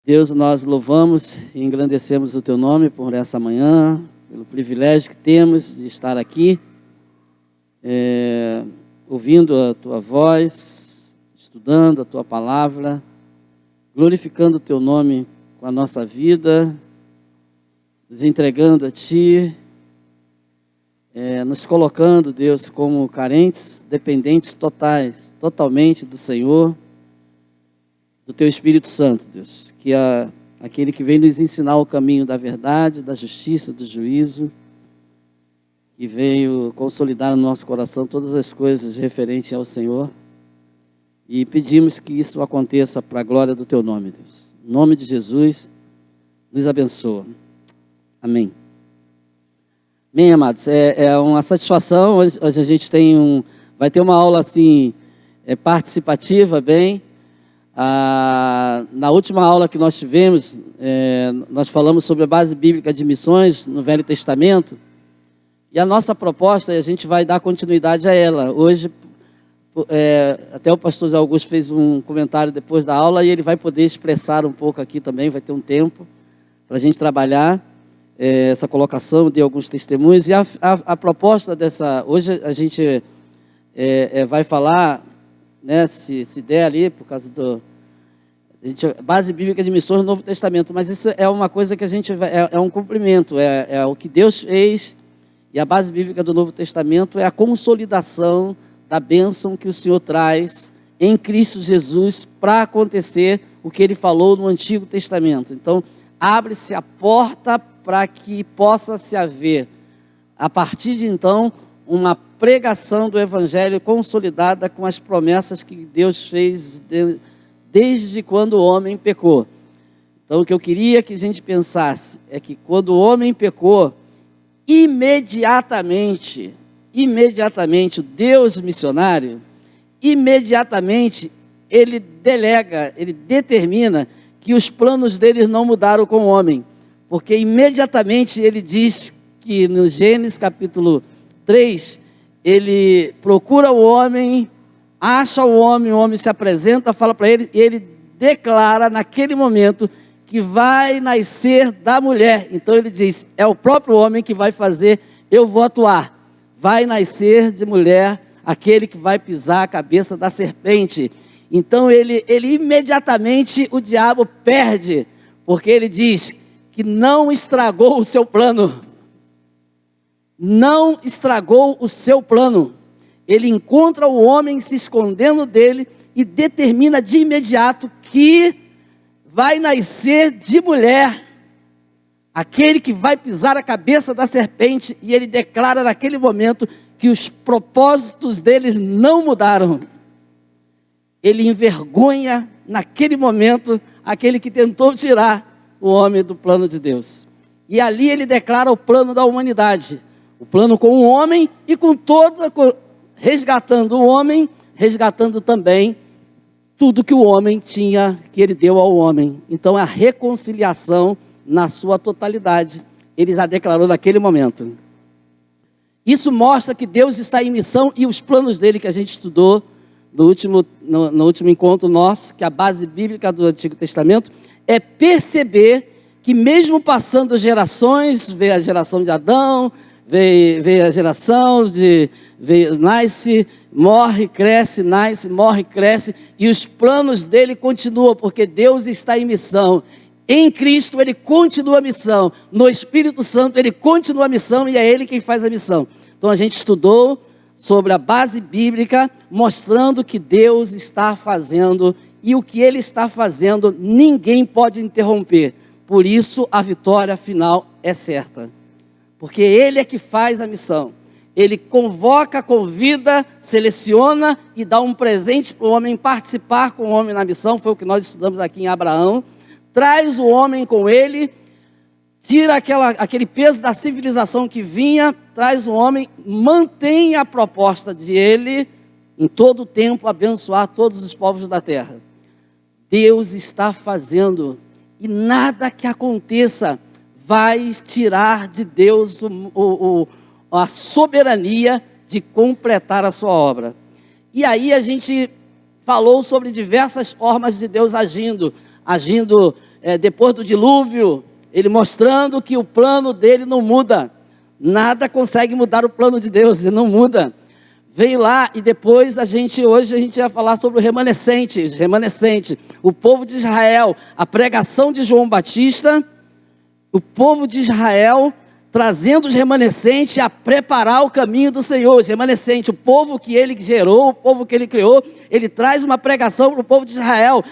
Deus, nós louvamos e engrandecemos o Teu nome por essa manhã, pelo privilégio que temos de estar aqui, ouvindo a Tua voz, estudando a Tua palavra, glorificando o Teu nome com a nossa vida, nos entregando a Ti, nos colocando, Deus, como carentes, dependentes totalmente do Senhor, do Teu Espírito Santo, Deus, que é aquele que vem nos ensinar o caminho da verdade, da justiça, do juízo, que veio consolidar no nosso coração todas as coisas referentes ao Senhor, e pedimos que isso aconteça para a glória do Teu nome, Deus. Em nome de Jesus, nos abençoa. Amém. Bem, amados, é uma satisfação. Hoje a gente vai ter uma aula assim, participativa, bem. Na última aula que nós tivemos, nós falamos sobre a base bíblica de missões no Velho Testamento, e a nossa proposta, a gente vai dar continuidade a ela. Hoje, até o pastor Zé Augusto fez um comentário depois da aula, e ele vai poder expressar um pouco aqui também, vai ter um tempo para a gente trabalhar essa colocação de alguns testemunhos. E a proposta dessa... Hoje a gente vai falar, né, se der ali, por causa do... base bíblica de missões no Novo Testamento, mas isso é uma coisa que a gente é um cumprimento, é o que Deus fez, e a base bíblica do Novo Testamento é a consolidação da bênção que o Senhor traz em Cristo Jesus para acontecer o que Ele falou no Antigo Testamento. Então, abre-se a porta para que possa se haver, a partir de então, uma pregação do Evangelho consolidada com as promessas que Deus fez desde quando o homem pecou. Então, o que eu queria que a gente pensasse é que quando o homem pecou, imediatamente, o Deus missionário, imediatamente ele determina que os planos dele não mudaram com o homem, porque imediatamente ele diz que no Gênesis capítulo 3, ele procura o homem, acha o homem se apresenta, fala para ele, e ele declara naquele momento que vai nascer da mulher. Então ele diz, é o próprio homem que vai fazer, eu vou atuar. Vai nascer de mulher aquele que vai pisar a cabeça da serpente. Então ele imediatamente, o diabo perde, porque ele diz que não estragou o seu plano. Não estragou o seu plano. Ele encontra o homem se escondendo dele e determina de imediato que vai nascer de mulher aquele que vai pisar a cabeça da serpente, e ele declara naquele momento que os propósitos deles não mudaram. Ele envergonha naquele momento aquele que tentou tirar o homem do plano de Deus. E ali ele declara o plano da humanidade, o plano com o homem e com resgatando o homem, resgatando também tudo que o homem tinha, que ele deu ao homem. Então a reconciliação na sua totalidade, ele já declarou naquele momento. Isso mostra que Deus está em missão, e os planos dele que a gente estudou no último encontro nosso, que a base bíblica do Antigo Testamento, é perceber que mesmo passando gerações, veio a geração de Adão, veio a geração nasce, morre, cresce, nasce, morre, cresce, e os planos dele continuam, porque Deus está em missão. Em Cristo ele continua a missão, no Espírito Santo ele continua a missão, e é ele quem faz a missão. Então a gente estudou sobre a base bíblica, mostrando que Deus está fazendo, e o que ele está fazendo ninguém pode interromper. Por isso a vitória final é certa, porque ele é que faz a missão. Ele convoca, convida, seleciona e dá um presente para o homem participar com o homem na missão. Foi o que nós estudamos aqui em Abraão. Traz o homem com ele, tira aquele peso da civilização que vinha, traz o homem, mantém a proposta de ele, em todo o tempo, abençoar todos os povos da terra. Deus está fazendo, e nada que aconteça vai tirar de Deus a soberania de completar a sua obra. E aí a gente falou sobre diversas formas de Deus agindo depois do dilúvio, ele mostrando que o plano dele não muda. Nada consegue mudar o plano de Deus, ele não muda. Veio lá e depois hoje a gente vai falar sobre o remanescente, o povo de Israel, a pregação de João Batista, o povo de Israel trazendo os remanescentes a preparar o caminho do Senhor. Os remanescentes, o povo que ele gerou, o povo que ele criou, ele traz uma pregação para o povo de Israel: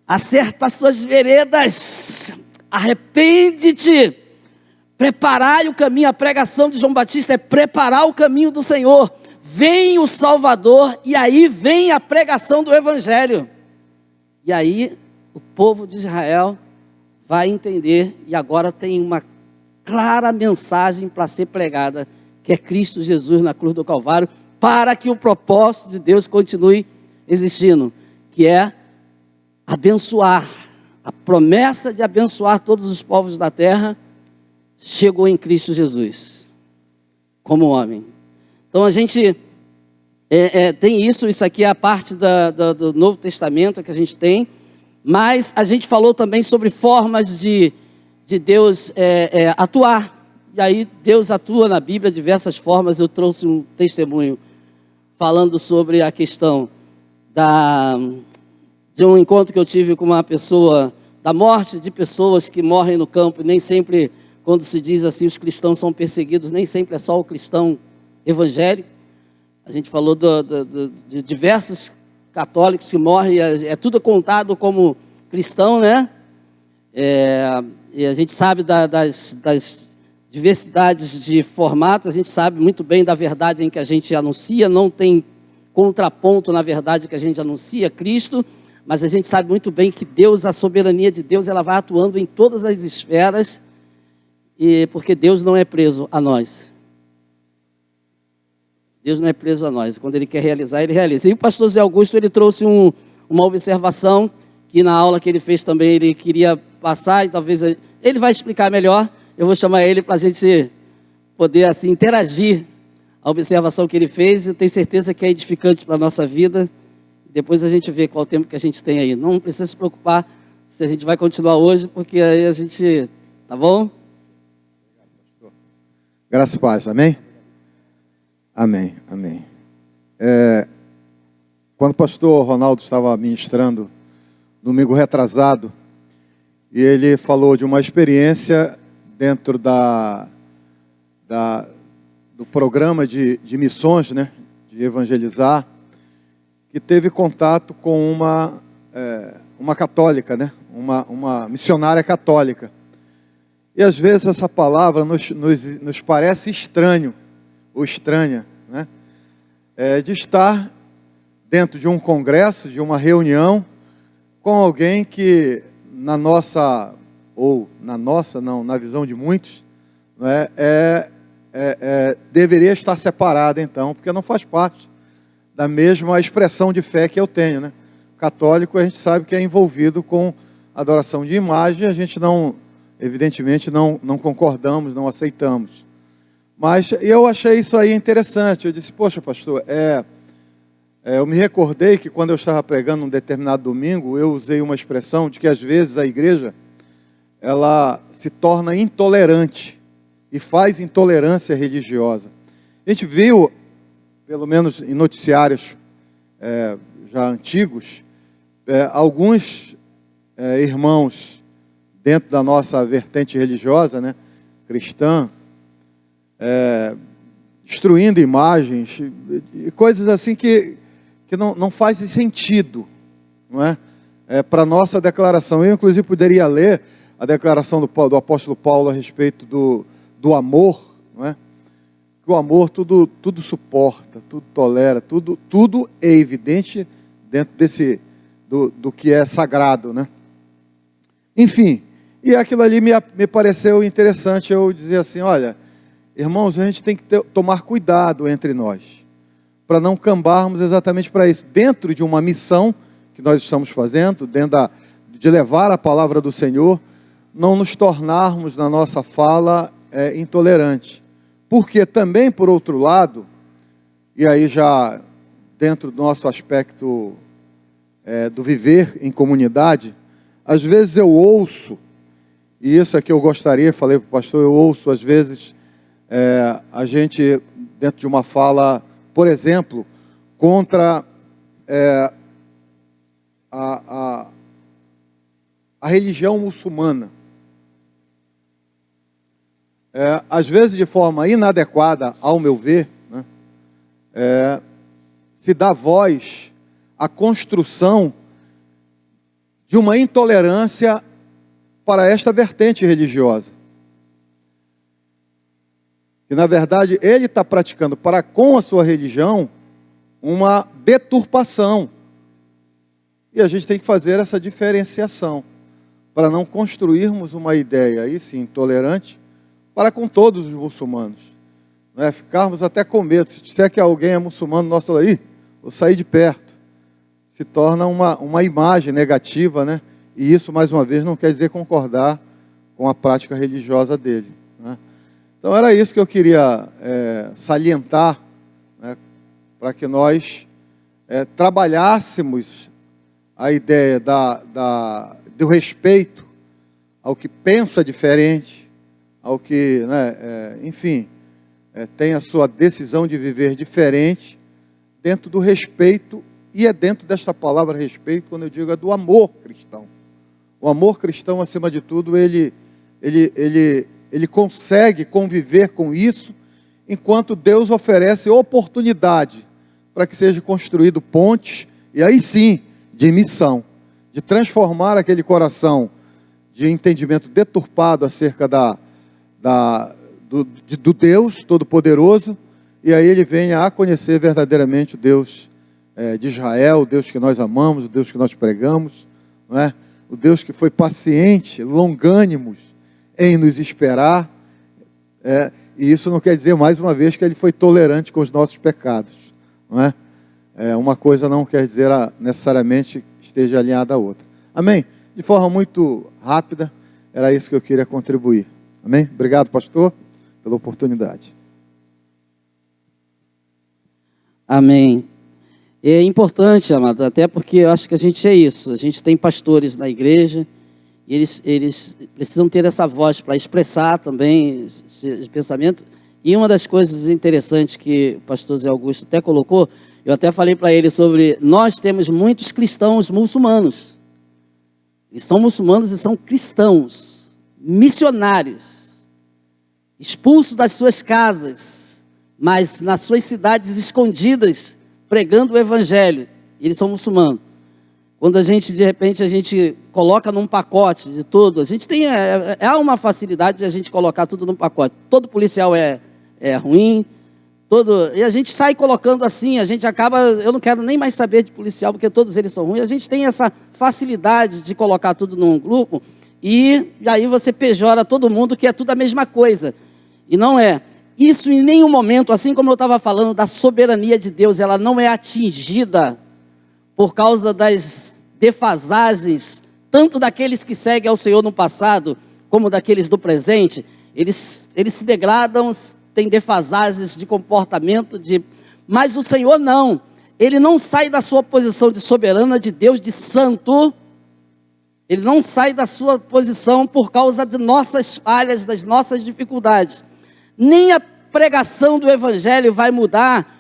acerta as suas veredas, arrepende-te, preparai o caminho. A pregação de João Batista é preparar o caminho do Senhor. Vem o Salvador, e aí vem a pregação do Evangelho. E aí o povo de Israel vai entender, e agora tem uma clara mensagem para ser pregada, que é Cristo Jesus na cruz do Calvário, para que o propósito de Deus continue existindo, que é abençoar. A promessa de abençoar todos os povos da terra chegou em Cristo Jesus, como homem. Então a gente tem isso aqui é a parte do Novo Testamento que a gente tem, mas a gente falou também sobre formas de Deus atuar. E aí Deus atua na Bíblia de diversas formas. Eu trouxe um testemunho falando sobre a questão de um encontro que eu tive com uma pessoa, da morte de pessoas que morrem no campo. E nem sempre, quando se diz assim, os cristãos são perseguidos, nem sempre é só o cristão evangélico. A gente falou de diversos católicos que morrem, é tudo contado como cristão, né? E a gente sabe das diversidades de formatos, a gente sabe muito bem da verdade em que a gente anuncia, não tem contraponto na verdade que a gente anuncia, Cristo, mas a gente sabe muito bem que Deus, a soberania de Deus, ela vai atuando em todas as esferas, porque Deus não é preso a nós. Deus não é preso a nós. Quando Ele quer realizar, Ele realiza. E o pastor Zé Augusto, ele trouxe uma observação, que na aula que ele fez também, ele queria passar, e talvez ele vai explicar melhor. Eu vou chamar ele para a gente poder assim interagir a observação que ele fez. Eu tenho certeza que é edificante para a nossa vida. Depois a gente vê qual o tempo que a gente tem aí. Não precisa se preocupar se a gente vai continuar hoje, porque aí a gente... Tá bom? Graças a Deus, amém? Amém, amém. Quando o pastor Ronaldo estava ministrando, domingo retrasado, e ele falou de uma experiência dentro do programa de missões, né, de evangelizar, que teve contato com uma católica, né, uma missionária católica. E às vezes essa palavra nos parece estranho, ou estranha, né, de estar dentro de um congresso, de uma reunião, com alguém que na visão de muitos, né, deveria estar separada então, porque não faz parte da mesma expressão de fé que eu tenho, né? Católico, a gente sabe que é envolvido com adoração de imagem, a gente evidentemente não concordamos, não aceitamos. Mas eu achei isso aí interessante. Eu disse, poxa, pastor, eu me recordei que quando eu estava pregando um determinado domingo, eu usei uma expressão de que às vezes a igreja, ela se torna intolerante e faz intolerância religiosa. A gente viu, pelo menos em noticiários já antigos, alguns irmãos dentro da nossa vertente religiosa, né, cristã, destruindo imagens e coisas assim que não faz sentido, não é? Para a nossa declaração. Eu, inclusive, poderia ler a declaração do apóstolo Paulo a respeito do amor, não é? Que o amor tudo suporta, tudo tolera, tudo é evidente dentro do que é sagrado, né? Enfim, e aquilo ali me pareceu interessante. Eu dizer assim, olha, irmãos, a gente tem que tomar cuidado entre nós, para não cambarmos exatamente para isso. Dentro de uma missão que nós estamos fazendo, dentro de levar a palavra do Senhor, não nos tornarmos na nossa fala intolerantes. Porque também, por outro lado, e aí já dentro do nosso aspecto do viver em comunidade, Às vezes eu ouço, e isso é que eu gostaria, falei para o pastor, eu ouço às vezes a gente, dentro de uma fala, por exemplo, contra a religião muçulmana. Às vezes de forma inadequada, ao meu ver, né, se dá voz à construção de uma intolerância para esta vertente religiosa. Que na verdade ele está praticando para com a sua religião uma deturpação. E a gente tem que fazer essa diferenciação, para não construirmos uma ideia, aí sim, intolerante, para com todos os muçulmanos. Não é? Ficarmos até com medo. Se disser que alguém é muçulmano, nossa, aí, vou sair de perto. Se torna uma imagem negativa, né? E isso, mais uma vez, não quer dizer concordar com a prática religiosa dele, né? Então, era isso que eu queria salientar, né, para que nós trabalhássemos a ideia do respeito ao que pensa diferente, ao que, né, enfim, tem a sua decisão de viver diferente, dentro do respeito, e é dentro desta palavra respeito, quando eu digo, é do amor cristão. O amor cristão, acima de tudo, ele consegue conviver com isso, enquanto Deus oferece oportunidade para que seja construído pontes, e aí sim, de missão, de transformar aquele coração de entendimento deturpado acerca do Deus Todo-Poderoso, e aí ele venha a conhecer verdadeiramente o Deus de Israel, o Deus que nós amamos, o Deus que nós pregamos, não é? O Deus que foi paciente, longânimo em nos esperar, e isso não quer dizer, mais uma vez, que ele foi tolerante com os nossos pecados, não é? Uma coisa não quer dizer necessariamente que esteja alinhada à outra. Amém? De forma muito rápida, era isso que eu queria contribuir. Amém? Obrigado, pastor, pela oportunidade. Amém. É importante, amado, até porque eu acho que a gente é isso. A gente tem pastores na igreja, e eles precisam ter essa voz para expressar também esse pensamento. E uma das coisas interessantes que o pastor Zé Augusto até colocou, eu até falei para ele sobre, nós temos muitos cristãos muçulmanos. Eles são muçulmanos e são cristãos, missionários, expulsos das suas casas, mas nas suas cidades escondidas, pregando o evangelho. Eles são muçulmanos. Quando a gente, de repente, a gente coloca num pacote de tudo, a gente tem, uma facilidade de a gente colocar tudo num pacote. Todo policial é ruim, e a gente sai colocando assim, a gente acaba, eu não quero nem mais saber de policial, porque todos eles são ruins. A gente tem essa facilidade de colocar tudo num grupo, e aí você pejora todo mundo, que é tudo a mesma coisa. E não é. Isso em nenhum momento, assim como eu estava falando da soberania de Deus, ela não é atingida por causa das defasagens, tanto daqueles que seguem ao Senhor no passado, como daqueles do presente. Eles se degradam, têm defasagens de comportamento, mas o Senhor não. Ele não sai da sua posição de soberana de Deus, de santo. Ele não sai da sua posição por causa de nossas falhas, das nossas dificuldades. Nem a pregação do Evangelho vai mudar,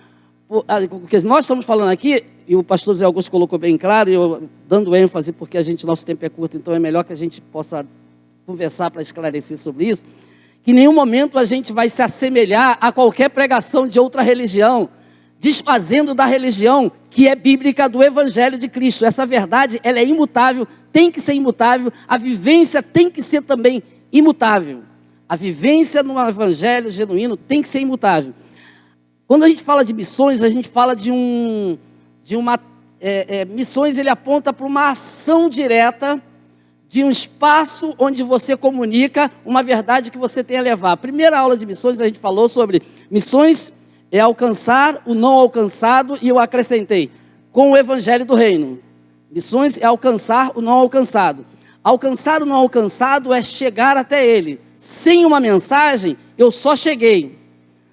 porque nós estamos falando aqui, e o pastor Zé Augusto colocou bem claro, e eu dando ênfase, porque nosso tempo é curto, então é melhor que a gente possa conversar para esclarecer sobre isso, que em nenhum momento a gente vai se assemelhar a qualquer pregação de outra religião, desfazendo da religião que é bíblica do Evangelho de Cristo. Essa verdade, ela é imutável, tem que ser imutável, a vivência tem que ser também imutável. A vivência no Evangelho genuíno tem que ser imutável. Quando a gente fala de missões, a gente fala missões, ele aponta para uma ação direta, de um espaço onde você comunica uma verdade que você tem a levar. A primeira aula de missões, a gente falou sobre missões é alcançar o não alcançado, e eu acrescentei, com o Evangelho do Reino. Missões é alcançar o não alcançado. Alcançar o não alcançado é chegar até ele. Sem uma mensagem, eu só cheguei.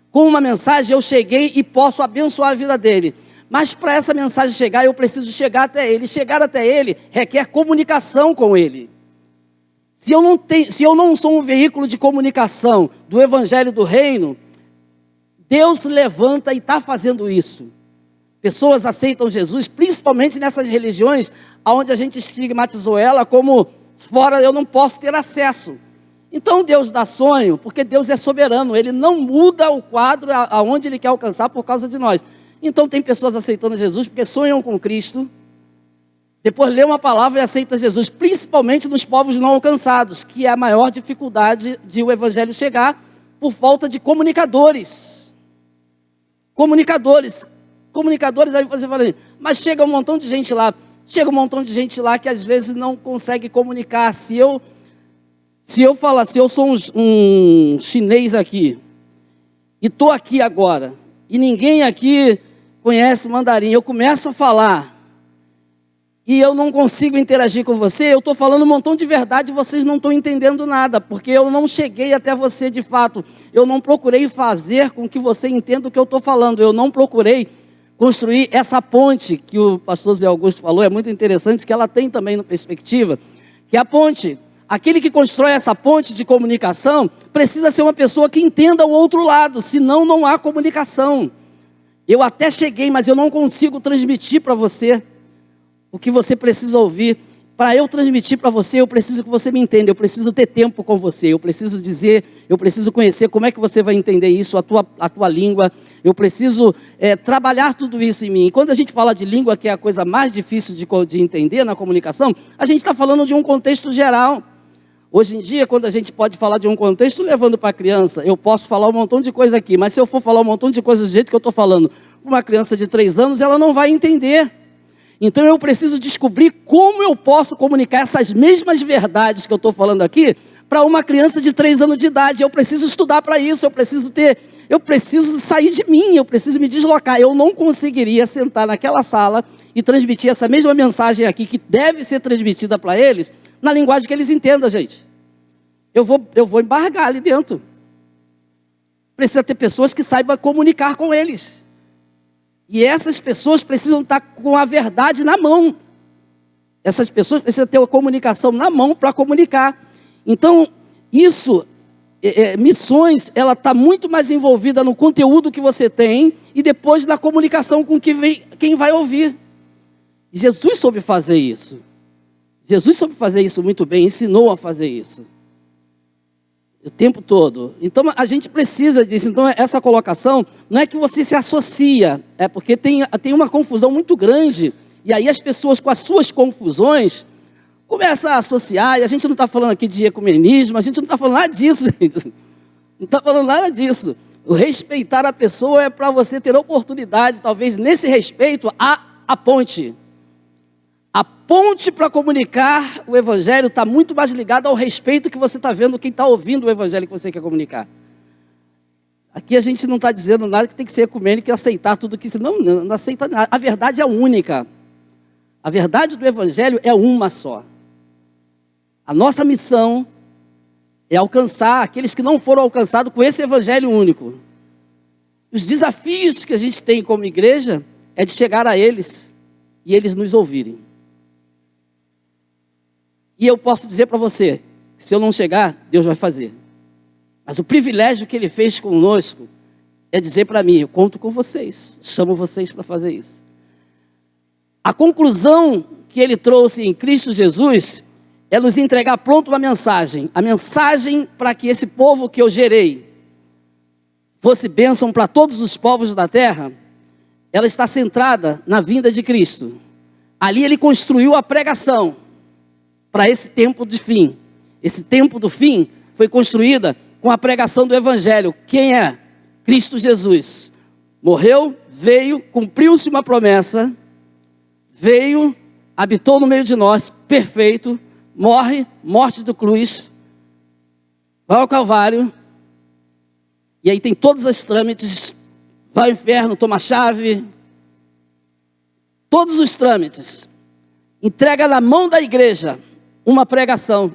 Com uma mensagem, eu cheguei e posso abençoar a vida dele. Mas para essa mensagem chegar, eu preciso chegar até ele. Chegar até ele requer comunicação com ele. Se eu não sou um veículo de comunicação do evangelho do reino, Deus levanta e está fazendo isso. Pessoas aceitam Jesus, principalmente nessas religiões onde a gente estigmatizou ela como fora eu não posso ter acesso. Então Deus dá sonho, porque Deus é soberano, Ele não muda o quadro aonde Ele quer alcançar por causa de nós. Então tem pessoas aceitando Jesus porque sonham com Cristo, depois lê uma palavra e aceita Jesus, principalmente nos povos não alcançados, que é a maior dificuldade de o evangelho chegar por falta de comunicadores. Comunicadores, aí você fala, mas chega um montão de gente lá, que às vezes não consegue comunicar. Se eu sou um chinês aqui, e estou aqui agora, e ninguém aqui conhece mandarim, eu começo a falar, e eu não consigo interagir com você, eu estou falando um montão de verdade e vocês não estão entendendo nada, porque eu não cheguei até você de fato, eu não procurei fazer com que você entenda o que eu estou falando, eu não procurei construir essa ponte que o pastor Zé Augusto falou, é muito interessante, que ela tem também no Perspectiva, que é a ponte. Aquele que constrói essa ponte de comunicação precisa ser uma pessoa que entenda o outro lado, senão não há comunicação. Eu até cheguei, mas eu não consigo transmitir para você o que você precisa ouvir. Para eu transmitir para você, eu preciso que você me entenda, eu preciso ter tempo com você, eu preciso dizer, eu preciso conhecer como é que você vai entender isso, a tua língua, eu preciso trabalhar tudo isso em mim. E quando a gente fala de língua, que é a coisa mais difícil de entender na comunicação, a gente está falando de um contexto geral. Hoje em dia, quando a gente pode falar de um contexto levando para a criança, eu posso falar um montão de coisa aqui, mas se eu for falar um montão de coisa do jeito que eu estou falando para uma criança de 3 anos, ela não vai entender. Então eu preciso descobrir como eu posso comunicar essas mesmas verdades que eu estou falando aqui para uma criança de 3 anos de idade. Eu preciso estudar para isso, eu preciso sair de mim, eu preciso me deslocar. Eu não conseguiria sentar naquela sala e transmitir essa mesma mensagem aqui, que deve ser transmitida para eles, na linguagem que eles entendam, gente. Eu vou embargar ali dentro. Precisa ter pessoas que saibam comunicar com eles. E essas pessoas precisam estar com a verdade na mão. Essas pessoas precisam ter a comunicação na mão para comunicar. Então, missões, ela está muito mais envolvida no conteúdo que você tem e depois na comunicação com quem vai ouvir. Jesus soube fazer isso. Jesus soube fazer isso muito bem, ensinou a fazer isso. O tempo todo. Então a gente precisa disso. Então essa colocação não é que você se associa, é porque tem uma confusão muito grande, e aí as pessoas com as suas confusões começam a associar, e a gente não está falando aqui de ecumenismo, a gente não está falando nada disso, gente. Não está falando nada disso. O respeitar a pessoa é para você ter oportunidade, talvez nesse respeito, a ponte. A ponte para comunicar o evangelho está muito mais ligada ao respeito que você está vendo quem está ouvindo o evangelho que você quer comunicar. Aqui a gente não está dizendo nada que tem que ser ecumênico e aceitar tudo que... Não aceita nada. A verdade é única. A verdade do evangelho é uma só. A nossa missão é alcançar aqueles que não foram alcançados com esse evangelho único. Os desafios que a gente tem como igreja é de chegar a eles e eles nos ouvirem. E eu posso dizer para você, se eu não chegar, Deus vai fazer. Mas o privilégio que Ele fez conosco é dizer para mim, eu conto com vocês, chamo vocês para fazer isso. A conclusão que Ele trouxe em Cristo Jesus é nos entregar pronto uma mensagem. A mensagem para que esse povo que eu gerei fosse bênção para todos os povos da terra, ela está centrada na vinda de Cristo. Ali Ele construiu a pregação para esse tempo de fim. Esse tempo do fim foi construída com a pregação do Evangelho. Quem é? Cristo Jesus. Morreu, veio, cumpriu-se uma promessa, veio, habitou no meio de nós, perfeito, morte do cruz, vai ao Calvário, e aí tem todos os trâmites, vai ao inferno, toma a chave, todos os trâmites, entrega na mão da igreja uma pregação,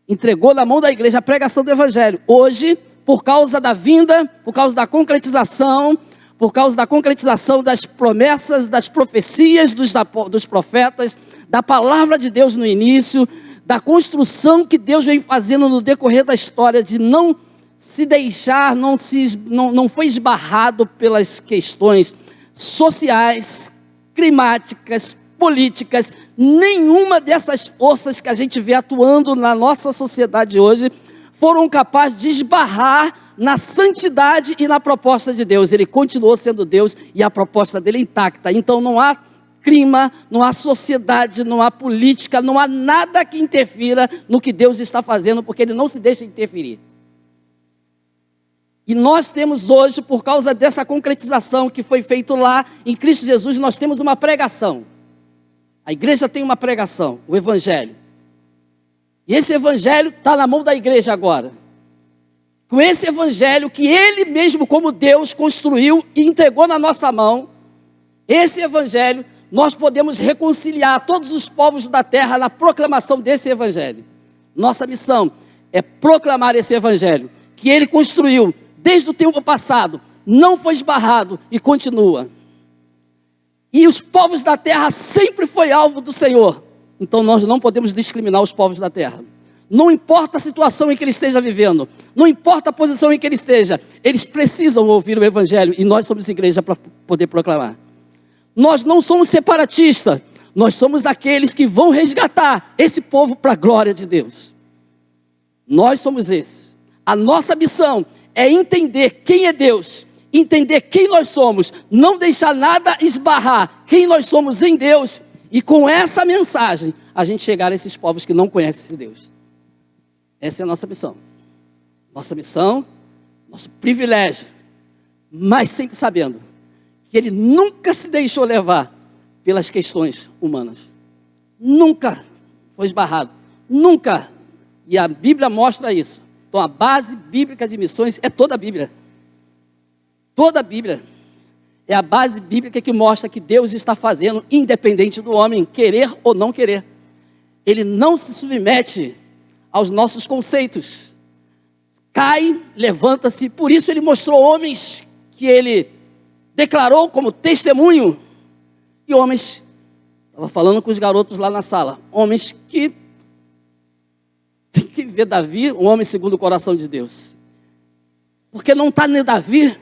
entregou na mão da igreja a pregação do Evangelho. Hoje, por causa da vinda, por causa da concretização, por causa da concretização das promessas, das profecias dos profetas, da palavra de Deus no início, da construção que Deus vem fazendo no decorrer da história, de não se deixar, não foi esbarrado pelas questões sociais, climáticas, políticas. Nenhuma dessas forças que a gente vê atuando na nossa sociedade hoje foram capazes de esbarrar na santidade e na proposta de Deus. Ele continuou sendo Deus e a proposta dele é intacta. Então não há clima, não há sociedade, não há política, não há nada que interfira no que Deus está fazendo, porque ele não se deixa interferir. E nós temos hoje, por causa dessa concretização que foi feita lá em Cristo Jesus, nós temos uma pregação. A igreja tem uma pregação, o Evangelho. E esse Evangelho está na mão da igreja agora. Com esse Evangelho que Ele mesmo, como Deus, construiu e entregou na nossa mão, esse Evangelho, nós podemos reconciliar todos os povos da terra na proclamação desse Evangelho. Nossa missão é proclamar esse Evangelho, que Ele construiu desde o tempo passado, não foi esbarrado e continua. E os povos da terra sempre foi alvo do Senhor. Então nós não podemos discriminar os povos da terra. Não importa a situação em que ele esteja vivendo, não importa a posição em que ele esteja, eles precisam ouvir o Evangelho e nós somos igreja para poder proclamar. Nós não somos separatistas, nós somos aqueles que vão resgatar esse povo para a glória de Deus. Nós somos esses. A nossa missão é entender quem é Deus, entender quem nós somos, não deixar nada esbarrar quem nós somos em Deus, e com essa mensagem a gente chegar a esses povos que não conhecem esse Deus. Essa é a nossa missão. Nossa missão, nosso privilégio, mas sempre sabendo que Ele nunca se deixou levar pelas questões humanas. Nunca foi esbarrado. Nunca. E a Bíblia mostra isso. Então a base bíblica de missões é toda a Bíblia. Toda a Bíblia é a base bíblica que mostra que Deus está fazendo, independente do homem querer ou não querer. Ele não se submete aos nossos conceitos. Cai, levanta-se. Por isso ele mostrou homens que ele declarou como testemunho, e homens, estava falando com os garotos lá na sala, homens que tem que ver Davi, um homem segundo o coração de Deus. Porque não está em Davi,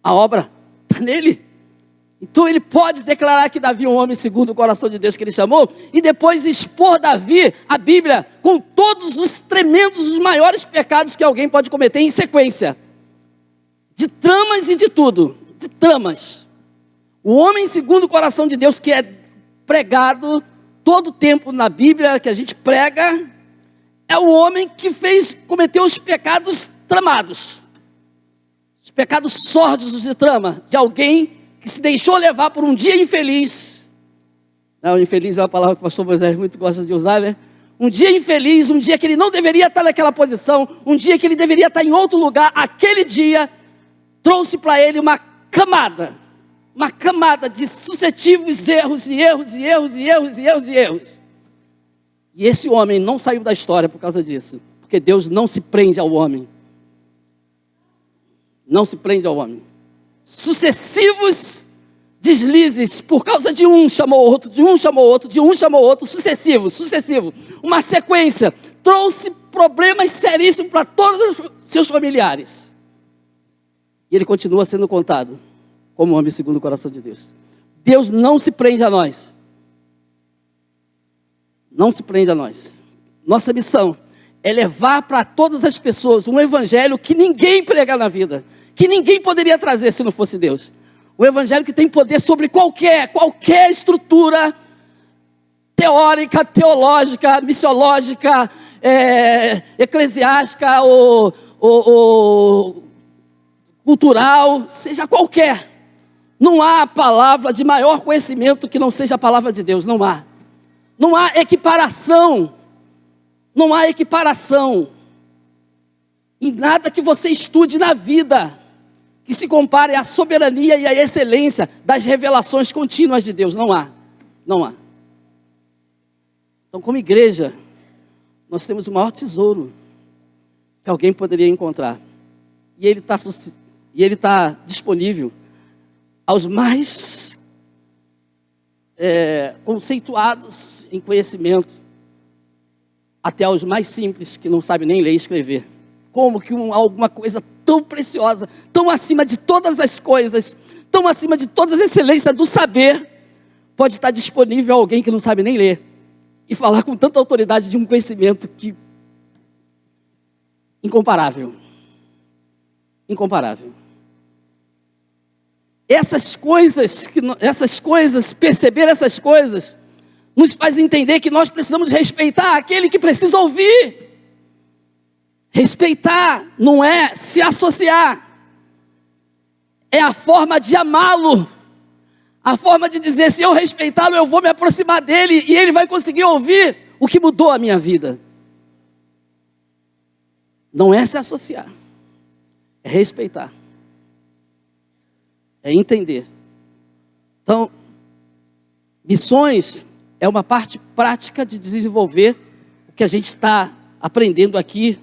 a obra está nele. Então ele pode declarar que Davi é um homem segundo o coração de Deus que ele chamou, e depois expor Davi, a Bíblia, com todos os tremendos, os maiores pecados que alguém pode cometer em sequência. De tramas e de tudo, de tramas. O homem segundo o coração de Deus que é pregado todo o tempo na Bíblia, que a gente prega, é o homem que cometeu os pecados tramados. Os pecados sórdidos de trama, de alguém que se deixou levar por um dia infeliz. Não, infeliz é uma palavra que o pastor Moisés muito gosta de usar, né? Um dia infeliz, um dia que ele não deveria estar naquela posição, um dia que ele deveria estar em outro lugar. Aquele dia trouxe para ele uma camada de sucessivos erros e erros e erros e erros e erros e erros. E esse homem não saiu da história por causa disso, porque Deus não se prende ao homem. Não se prende ao homem. Sucessivos deslizes, por causa de um chamou outro, de um chamou outro, de um chamou outro, sucessivo, uma sequência, trouxe problemas seríssimos para todos os seus familiares. E ele continua sendo contado como homem segundo o coração de Deus. Deus não se prende a nós. Não se prende a nós. Nossa missão é levar para todas as pessoas um evangelho que ninguém prega na vida, que ninguém poderia trazer se não fosse Deus. O evangelho que tem poder sobre qualquer estrutura teórica, teológica, missiológica, eclesiástica ou cultural, seja qualquer. Não há palavra de maior conhecimento que não seja a palavra de Deus, não há. Não há equiparação. Não há equiparação em nada que você estude na vida que se compare à soberania e à excelência das revelações contínuas de Deus. Não há. Não há. Então, como igreja, nós temos o maior tesouro que alguém poderia encontrar. E ele está disponível aos mais conceituados em conhecimento, até aos mais simples que não sabem nem ler e escrever. Como que alguma coisa tão preciosa, tão acima de todas as coisas, tão acima de todas as excelências do saber, pode estar disponível a alguém que não sabe nem ler e falar com tanta autoridade de um conhecimento que incomparável. Incomparável. Perceber essas coisas, nos faz entender que nós precisamos respeitar aquele que precisa ouvir. Respeitar não é se associar, é a forma de amá-lo, a forma de dizer, se eu respeitá-lo, eu vou me aproximar dele e ele vai conseguir ouvir o que mudou a minha vida. Não é se associar, é respeitar, é entender. Então, missões é uma parte prática de desenvolver o que a gente está aprendendo aqui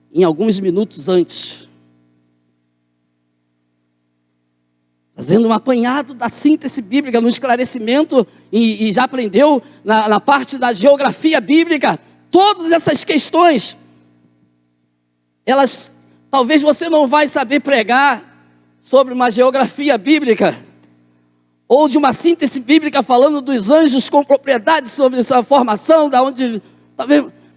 em alguns minutos antes. Fazendo um apanhado da síntese bíblica, no esclarecimento, e já aprendeu na parte da geografia bíblica, todas essas questões, elas, talvez você não vai saber pregar sobre uma geografia bíblica, ou de uma síntese bíblica falando dos anjos com propriedade sobre sua formação,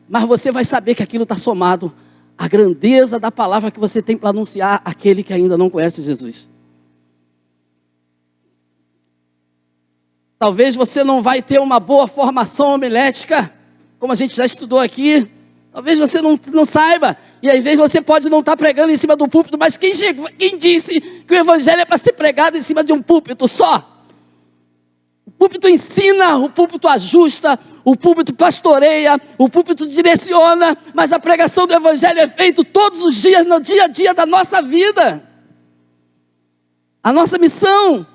mas você vai saber que aquilo está somado à grandeza da palavra que você tem para anunciar àquele que ainda não conhece Jesus. Talvez você não vai ter uma boa formação homilética, como a gente já estudou aqui. Talvez você não saiba, e às vezes você pode não estar pregando em cima do púlpito, mas quem disse que o evangelho é para ser pregado em cima de um púlpito só? O púlpito ensina, o púlpito ajusta, o púlpito pastoreia, o púlpito direciona, mas a pregação do evangelho é feita todos os dias, no dia a dia da nossa vida. A nossa missão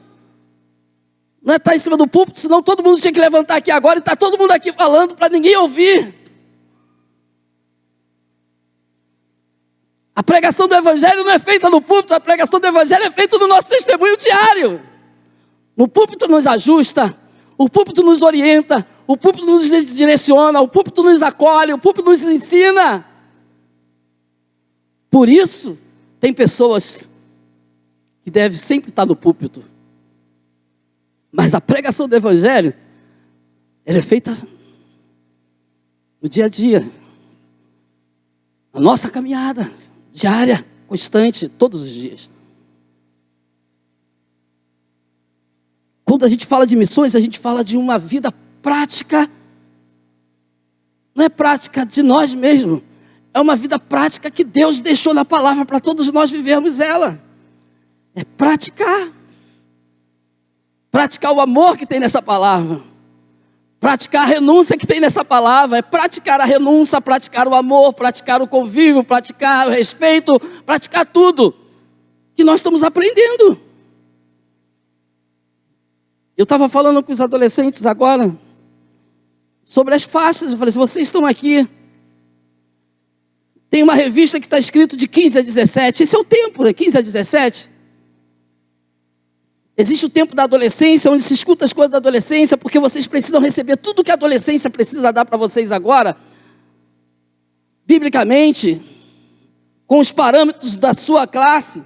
não é estar em cima do púlpito, senão todo mundo tinha que levantar aqui agora e está todo mundo aqui falando para ninguém ouvir. A pregação do evangelho não é feita no púlpito, a pregação do evangelho é feita no nosso testemunho diário. No púlpito nos ajusta, o púlpito nos orienta, o púlpito nos direciona, o púlpito nos acolhe, o púlpito nos ensina. Por isso, tem pessoas que devem sempre estar no púlpito. Mas a pregação do evangelho, ela é feita no dia a dia. A nossa caminhada diária, constante, todos os dias. Quando a gente fala de missões, a gente fala de uma vida prática. Não é prática de nós mesmos. É uma vida prática que Deus deixou na palavra para todos nós vivermos ela. É praticar. Praticar o amor que tem nessa palavra. Praticar a renúncia que tem nessa palavra. É praticar a renúncia, praticar o amor, praticar o convívio, praticar o respeito, praticar tudo que nós estamos aprendendo. Eu estava falando com os adolescentes agora sobre as faixas. Eu falei, se vocês estão aqui, tem uma revista que está escrito de 15 a 17. Esse é o tempo, né? 15 a 17. Existe o tempo da adolescência, onde se escuta as coisas da adolescência, porque vocês precisam receber tudo que a adolescência precisa dar para vocês agora, biblicamente, com os parâmetros da sua classe.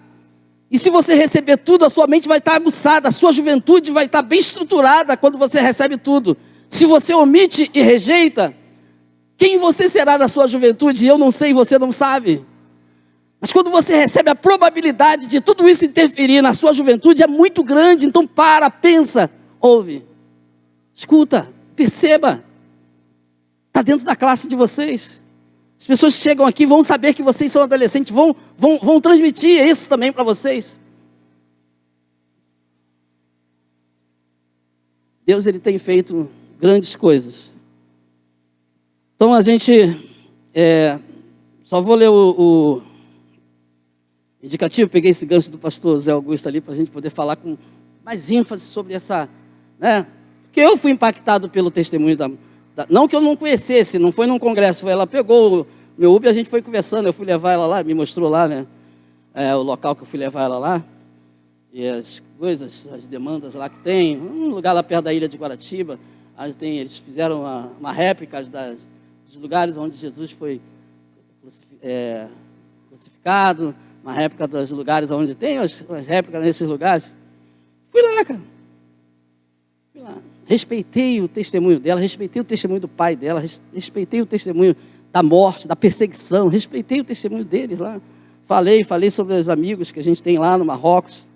E se você receber tudo, a sua mente vai estar aguçada, a sua juventude vai estar bem estruturada quando você recebe tudo. Se você omite e rejeita, quem você será na sua juventude? Eu não sei, você não sabe. Mas quando você recebe, a probabilidade de tudo isso interferir na sua juventude é muito grande. Então pensa, ouve, escuta, perceba. Está dentro da classe de vocês. As pessoas que chegam aqui vão saber que vocês são adolescentes, vão transmitir isso também para vocês. Deus, Ele tem feito grandes coisas. Então a gente, só vou ler o indicativo, peguei esse gancho do pastor Zé Augusto ali, para a gente poder falar com mais ênfase sobre essa, né? Porque eu fui impactado pelo testemunho não que eu não conhecesse, não foi num congresso, ela pegou o meu Uber e a gente foi conversando, eu fui levar ela lá, me mostrou lá, né, o local que eu fui levar ela lá, e as coisas, as demandas lá que tem, um lugar lá perto da ilha de Guaratiba, eles fizeram uma réplica dos lugares onde Jesus foi crucificado, uma réplica dos lugares onde tem as réplicas nesses lugares. Fui lá, cara. Fui lá. Respeitei o testemunho dela, respeitei o testemunho do pai dela, respeitei o testemunho da morte, da perseguição, respeitei o testemunho deles lá. Falei sobre os amigos que a gente tem lá no Marrocos,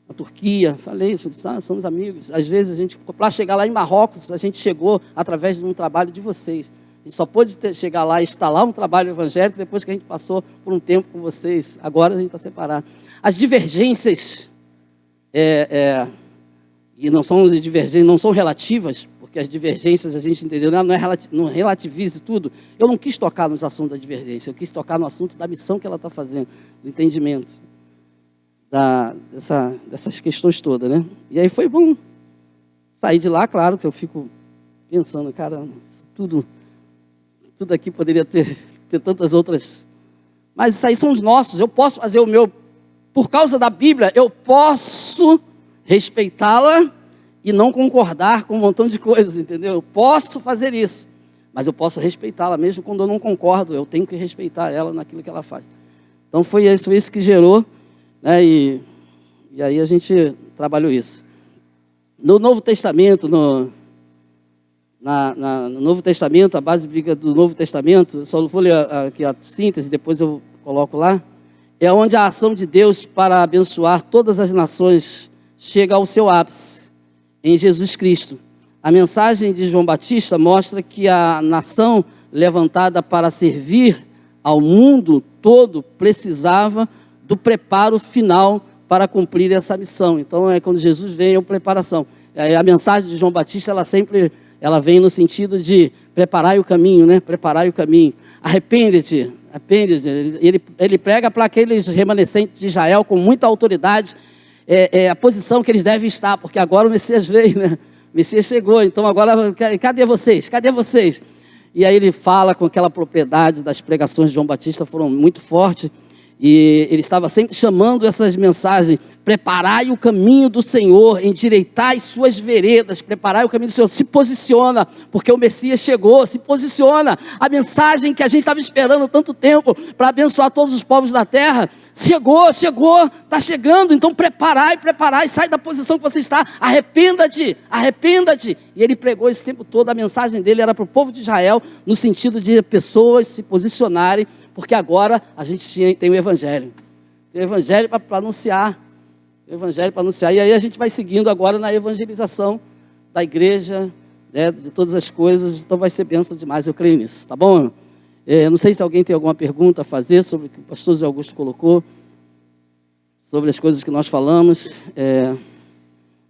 na Turquia, falei, somos amigos. Às vezes, para chegar lá em Marrocos, a gente chegou através de um trabalho de vocês. A gente só pôde chegar lá e instalar um trabalho evangélico depois que a gente passou por um tempo com vocês. Agora a gente está separado. As divergências, e não são divergências, não são relativas, porque as divergências a gente entendeu, não relativize tudo. Eu não quis tocar nos assuntos da divergência, eu quis tocar no assunto da missão que ela está fazendo, do entendimento dessas questões todas, né? E aí foi bom. Saí de lá, claro que eu fico pensando, cara, tudo aqui poderia ter tantas outras. Mas isso aí são os nossos. Eu posso fazer o meu, por causa da Bíblia, eu posso respeitá-la e não concordar com um montão de coisas, entendeu? Eu posso fazer isso, mas eu posso respeitá-la mesmo quando eu não concordo. Eu tenho que respeitar ela naquilo que ela faz. Então foi isso que gerou, né? E aí a gente trabalhou isso. No Novo Testamento, no Novo Testamento, a base bíblica do Novo Testamento, só vou ler aqui a síntese, depois eu coloco lá, é onde a ação de Deus para abençoar todas as nações chega ao seu ápice, em Jesus Cristo. A mensagem de João Batista mostra que a nação levantada para servir ao mundo todo precisava do preparo final para cumprir essa missão. Então, quando Jesus vem, é a preparação. A mensagem de João Batista, ela vem no sentido de preparar o caminho, né? Preparar o caminho. Arrepende-te. Ele prega para aqueles remanescentes de Israel com muita autoridade, a posição que eles devem estar, porque agora o Messias veio, né? O Messias chegou, então agora, cadê vocês? Cadê vocês? E aí ele fala com aquela propriedade das pregações de João Batista, foram muito fortes, e ele estava sempre chamando essas mensagens: preparai o caminho do Senhor, endireitai suas veredas, preparai o caminho do Senhor. Se posiciona, porque o Messias chegou, se posiciona. A mensagem que a gente estava esperando tanto tempo para abençoar todos os povos da terra, chegou, está chegando. Então preparai, sai da posição que você está, arrependa-te. E ele pregou esse tempo todo, a mensagem dele era para o povo de Israel, no sentido de pessoas se posicionarem, porque agora a gente tem o Evangelho. Tem o Evangelho para anunciar. E aí a gente vai seguindo agora na evangelização da igreja, né, de todas as coisas. Então vai ser bênção demais, eu creio nisso, tá bom? Não sei se alguém tem alguma pergunta a fazer sobre o que o pastor Zé Augusto colocou, sobre as coisas que nós falamos.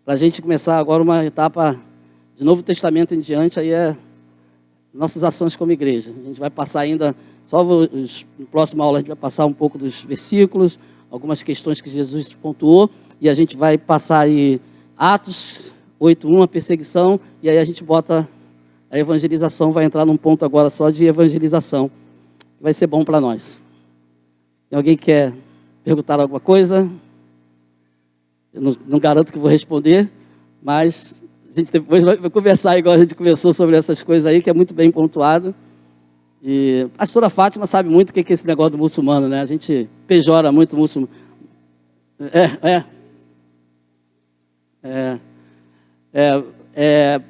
Para a gente começar agora uma etapa de Novo Testamento em diante, aí nossas ações como igreja. A gente vai passar ainda, na próxima aula a gente vai passar um pouco dos versículos, algumas questões que Jesus pontuou, e a gente vai passar aí Atos 8:1, a perseguição, e aí a gente bota a evangelização, vai entrar num ponto agora só de evangelização, que vai ser bom para nós. Tem alguém que quer perguntar alguma coisa? Eu não garanto que vou responder, mas a gente depois vai conversar igual a gente conversou sobre essas coisas aí, que é muito bem pontuado. E a pastora Fátima sabe muito o que é esse negócio do muçulmano, né? A gente pejora muito o muçulmano.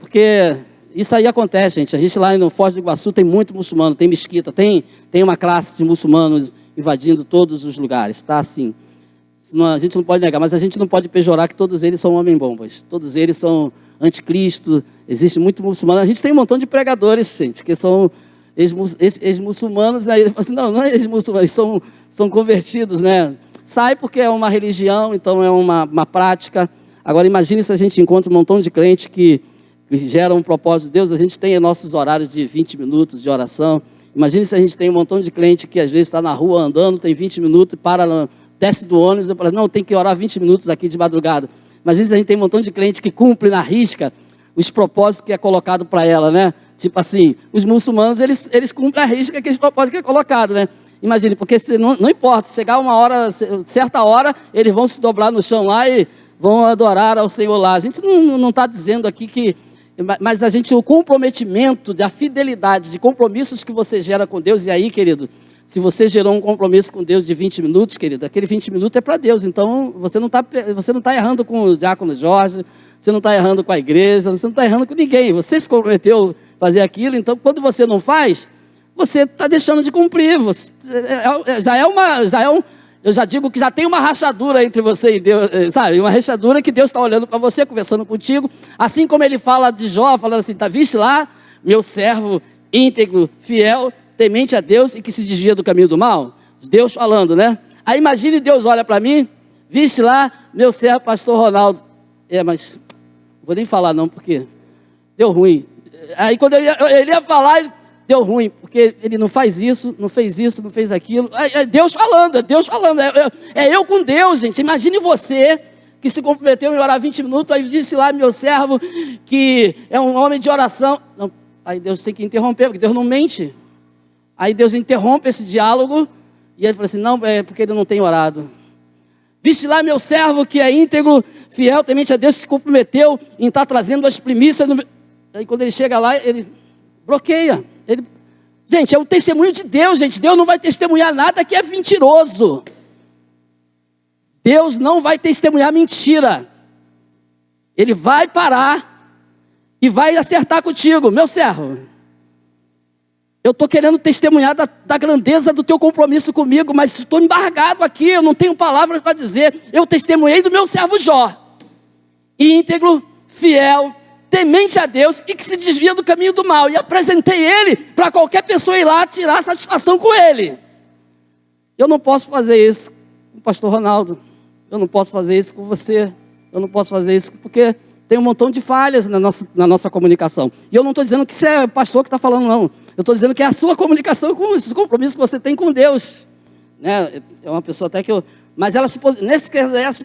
Porque isso aí acontece, gente. A gente lá no Foz do Iguaçu tem muito muçulmano, tem mesquita, tem uma classe de muçulmanos invadindo todos os lugares, tá? Assim, a gente não pode negar, mas a gente não pode pejorar que todos eles são homem-bombas. Todos eles são anticristo, existe muito muçulmano. A gente tem um montão de pregadores, gente, que são ex-muçulmanos, aí assim, não é ex-muçulmanos, são convertidos, né? Sai porque é uma religião, então é uma prática. Agora imagine se a gente encontra um montão de crente que gera um propósito de Deus. A gente tem nossos horários de 20 minutos de oração. Imagine se a gente tem um montão de crente que às vezes está na rua andando, tem 20 minutos e desce do ônibus e fala, não, tem que orar 20 minutos aqui de madrugada. Imagine se a gente tem um montão de crente que cumpre na risca os propósitos que é colocado para ela, né? Tipo assim, os muçulmanos, eles cumprem a risca que esse propósito que é colocado, né? Imagine, porque não importa, chegar uma hora, certa hora, eles vão se dobrar no chão lá e vão adorar ao Senhor lá. A gente não está dizendo aqui que... Mas o comprometimento, a fidelidade, de compromissos que você gera com Deus, e aí, querido, se você gerou um compromisso com Deus de 20 minutos, querido, aquele 20 minutos é para Deus. Então, você não tá errando com o diácono Jorge, você não está errando com a igreja, você não está errando com ninguém. Você se comprometeu a fazer aquilo, então, quando você não faz, você está deixando de cumprir. Eu já digo que já tem uma rachadura entre você e Deus, sabe? Uma rachadura que Deus está olhando para você, conversando contigo. Assim como ele fala de Jó, falando assim, tá, viste lá, meu servo íntegro, fiel, temente a Deus e que se desvia do caminho do mal? Deus falando, né? Aí imagine Deus olha para mim, viste lá, meu servo pastor Ronaldo. Mas não vou nem falar não, porque deu ruim. Aí quando ele ia falar... Deu ruim, porque ele não faz isso, não fez isso, não fez aquilo. É Deus falando, é eu com Deus, gente. Imagine você que se comprometeu em orar 20 minutos, aí disse lá, meu servo, que é um homem de oração. Não, aí Deus tem que interromper, porque Deus não mente. Aí Deus interrompe esse diálogo, e ele fala assim, não, é porque ele não tem orado. Viste lá, meu servo, que é íntegro, fiel, temente a Deus, se comprometeu em estar trazendo as primícias. Aí quando ele chega lá, ele bloqueia. Gente, é o testemunho de Deus, gente. Deus não vai testemunhar nada que é mentiroso. Deus não vai testemunhar mentira. Ele vai parar e vai acertar contigo. Meu servo, eu estou querendo testemunhar da grandeza do teu compromisso comigo, mas estou embargado aqui, eu não tenho palavras para dizer. Eu testemunhei do meu servo Jó, íntegro, fiel, temente a Deus e que se desvia do caminho do mal. E apresentei ele para qualquer pessoa ir lá tirar satisfação com ele. Eu não posso fazer isso com o pastor Ronaldo. Eu não posso fazer isso com você. Eu não posso fazer isso porque tem um montão de falhas na nossa comunicação. E eu não estou dizendo que isso é o pastor que está falando, não. Eu estou dizendo que é a sua comunicação com esses compromissos que você tem com Deus. Né? É uma pessoa até que eu... Mas ela se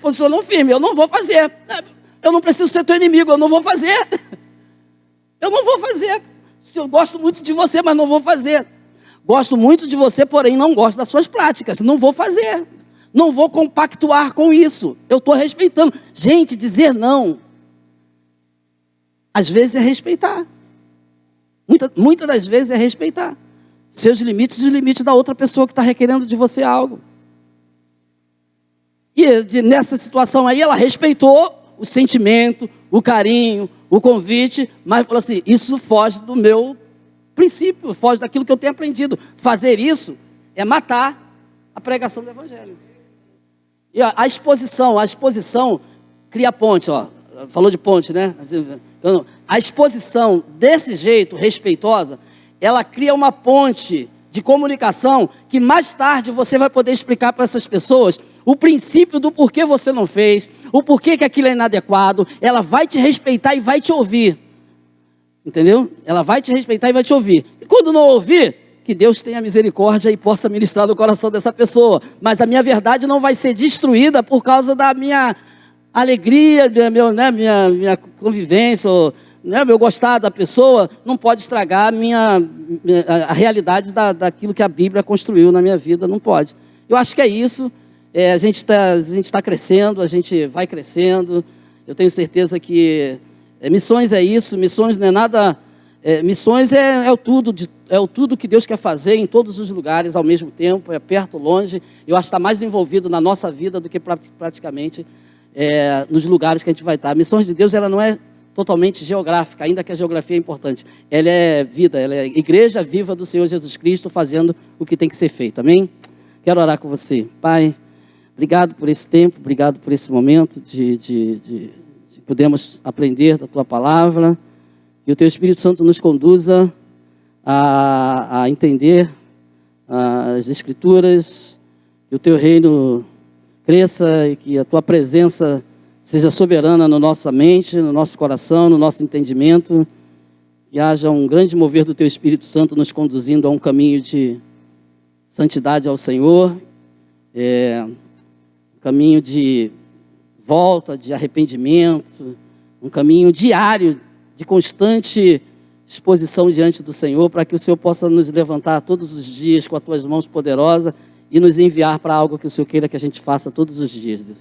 posicionou firme. Eu não vou fazer. Eu não preciso ser teu inimigo, eu não vou fazer. Eu não vou fazer. Eu gosto muito de você, mas não vou fazer. Gosto muito de você, porém não gosto das suas práticas. Não vou fazer. Não vou compactuar com isso. Eu estou respeitando. Gente, dizer não, às vezes é respeitar. Muitas das vezes é respeitar seus limites e os limites da outra pessoa que está requerendo de você algo. E nessa situação aí, ela respeitou o sentimento, o carinho, o convite, mas falou assim, isso foge do meu princípio, foge daquilo que eu tenho aprendido. Fazer isso é matar a pregação do Evangelho. E ó, a exposição cria ponte, ó. Falou de ponte, né? A exposição desse jeito, respeitosa, ela cria uma ponte de comunicação que mais tarde você vai poder explicar para essas pessoas o princípio do porquê você não fez, o porquê que aquilo é inadequado. Ela vai te respeitar e vai te ouvir. Entendeu? Ela vai te respeitar e vai te ouvir. E quando não ouvir, que Deus tenha misericórdia e possa ministrar no coração dessa pessoa. Mas a minha verdade não vai ser destruída por causa da minha alegria, minha convivência, meu gostar da pessoa, não pode estragar a realidade daquilo que a Bíblia construiu na minha vida, não pode. Eu acho que é isso. A gente está crescendo, a gente vai crescendo. Eu tenho certeza que missões é isso, missões não é nada... missões é o tudo que Deus quer fazer em todos os lugares ao mesmo tempo, é perto, longe. Eu acho que está mais envolvido na nossa vida do que praticamente nos lugares que a gente vai estar. A missões de Deus, ela não é totalmente geográfica, ainda que a geografia é importante. Ela é vida, ela é igreja viva do Senhor Jesus Cristo, fazendo o que tem que ser feito, amém? Quero orar com você. Pai, obrigado por esse tempo, obrigado por esse momento de podermos aprender da Tua Palavra, que o Teu Espírito Santo nos conduza a entender as Escrituras, que o Teu reino cresça e que a Tua presença seja soberana na nossa mente, no nosso coração, no nosso entendimento, que haja um grande mover do Teu Espírito Santo nos conduzindo a um caminho de santidade ao Senhor, um caminho de volta, de arrependimento, um caminho diário de constante disposição diante do Senhor, para que o Senhor possa nos levantar todos os dias com as tuas mãos poderosas e nos enviar para algo que o Senhor queira que a gente faça todos os dias, Deus.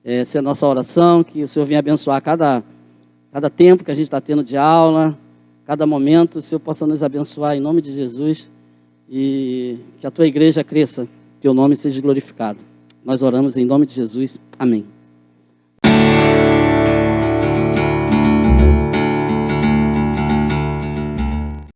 Essa é a nossa oração, que o Senhor venha abençoar cada tempo que a gente está tendo de aula, cada momento, o Senhor possa nos abençoar em nome de Jesus e que a tua igreja cresça, que o nome seja glorificado. Nós oramos em nome de Jesus. Amém.